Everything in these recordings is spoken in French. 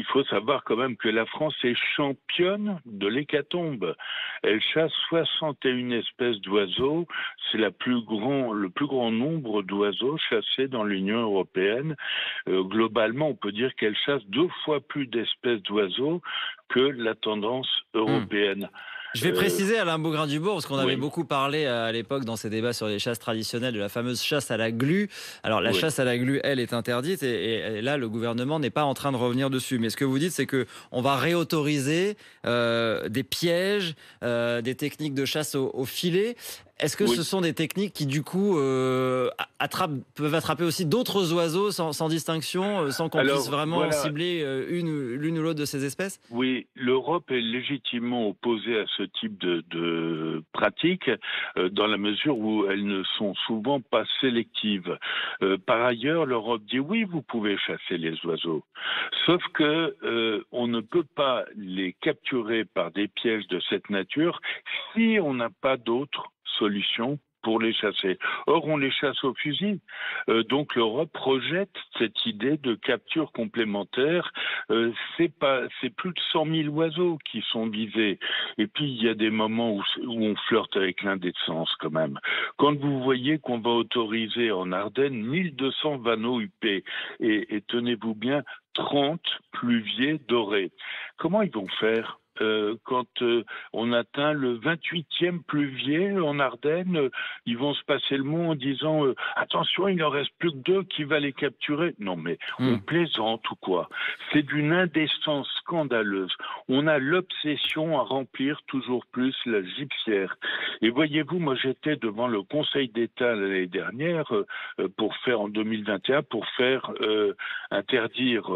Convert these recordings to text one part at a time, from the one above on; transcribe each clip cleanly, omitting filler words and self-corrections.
il faut savoir quand même que la France est championne de l'hécatombe. Elle chasse 61 espèces d'oiseaux. C'est le plus grand nombre d'oiseaux chassés dans l'Union européenne. Globalement, on peut dire qu'elle chasse 2 fois plus d'espèces d'oiseaux que la tendance Hmm. européenne. Je vais Euh, préciser Alain Bougrain-Dubourg, parce qu'on avait oui, beaucoup parlé à l'époque dans ces débats sur les chasses traditionnelles de la fameuse chasse à la glu. Alors la oui. chasse à la glu, elle, est interdite et là, le gouvernement n'est pas en train de revenir dessus. Mais ce que vous dites, c'est que on va réautoriser des pièges, des techniques de chasse au filet. Est-ce que ce Oui. sont des techniques qui, du coup, peuvent attraper aussi d'autres oiseaux sans distinction, sans qu'on puisse Alors vraiment voilà, cibler l'une ou l'autre de ces espèces? oui, l'Europe est légitimement opposée à ce type de pratiques dans la mesure où elles ne sont souvent pas sélectives. Par ailleurs, l'Europe dit oui, vous pouvez chasser les oiseaux, sauf que on ne peut pas les capturer par des pièges de cette nature si on n'a pas d'autre solution pour les chasser. Or, on les chasse au fusil. Donc, l'Europe projette cette idée de capture complémentaire. C'est plus de 100 000 oiseaux qui sont visés. Et puis, il y a des moments où on flirte avec l'indécence quand même. Quand vous voyez qu'on va autoriser en Ardennes 1200 vanneaux huppés et tenez-vous bien, 30 pluviers dorés. Comment ils vont faire quand on atteint le 28e pluvier en Ardennes, ils vont se passer le mot en disant attention, il n'en reste plus que 2 qui va les capturer. Non mais on Hmm. plaisante ou quoi? C'est d'une indécence scandaleuse. On a l'obsession à remplir toujours plus la gibecière. Et voyez-vous, moi j'étais devant le Conseil d'État l'année dernière pour faire en 2021 pour faire interdire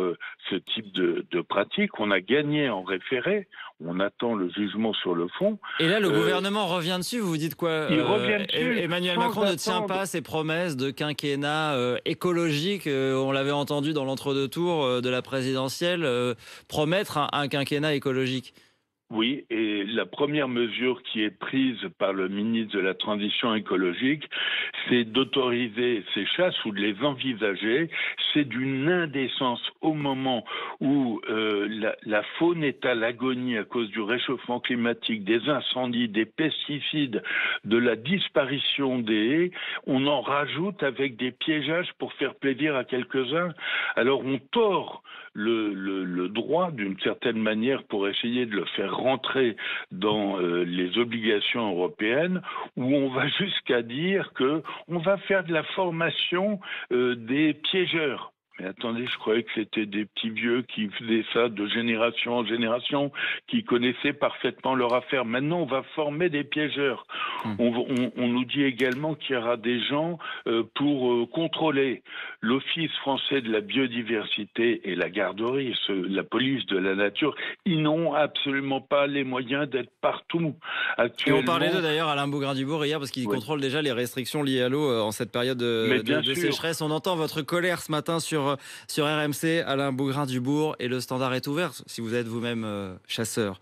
ce type de pratique. On a gagné en référé. On attend le jugement sur le fond. Et là, le Euh, gouvernement revient dessus. Vous vous dites quoi? il revient dessus Emmanuel sans Macron ne tient attendre. pas ses promesses de quinquennat écologique. On l'avait entendu dans l'entre-deux tours de la présidentielle promettre un quinquennat écologique. Oui, et la première mesure qui est prise par le ministre de la Transition écologique, c'est d'autoriser ces chasses ou de les envisager. C'est d'une indécence au moment où la faune est à l'agonie à cause du réchauffement climatique, des incendies, des pesticides, de la disparition des haies. On en rajoute avec des piégeages pour faire plaisir à quelques-uns. Alors on tord le droit d'une certaine manière pour essayer de le faire rentrer dans les obligations européennes, où on va jusqu'à dire que on va faire de la formation des piégeurs. Mais attendez, je croyais que c'était des petits vieux qui faisaient ça de génération en génération, qui connaissaient parfaitement leur affaire. Maintenant, on va former des piégeurs. Hmm. On nous dit également qu'il y aura des gens pour contrôler. L'Office français de la biodiversité et la garderie, la police de la nature, ils n'ont absolument pas les moyens d'être partout. Et on parlait d'eux Actuellement, d'ailleurs, Alain Bougrain-Dubourg, hier, parce qu'il oui. contrôle déjà les restrictions liées à l'eau en cette période Mais bien de sûr, sécheresse. On entend votre colère ce matin sur RMC. Alain Bougrain-Dubourg, et le standard est ouvert si vous êtes vous-même chasseur.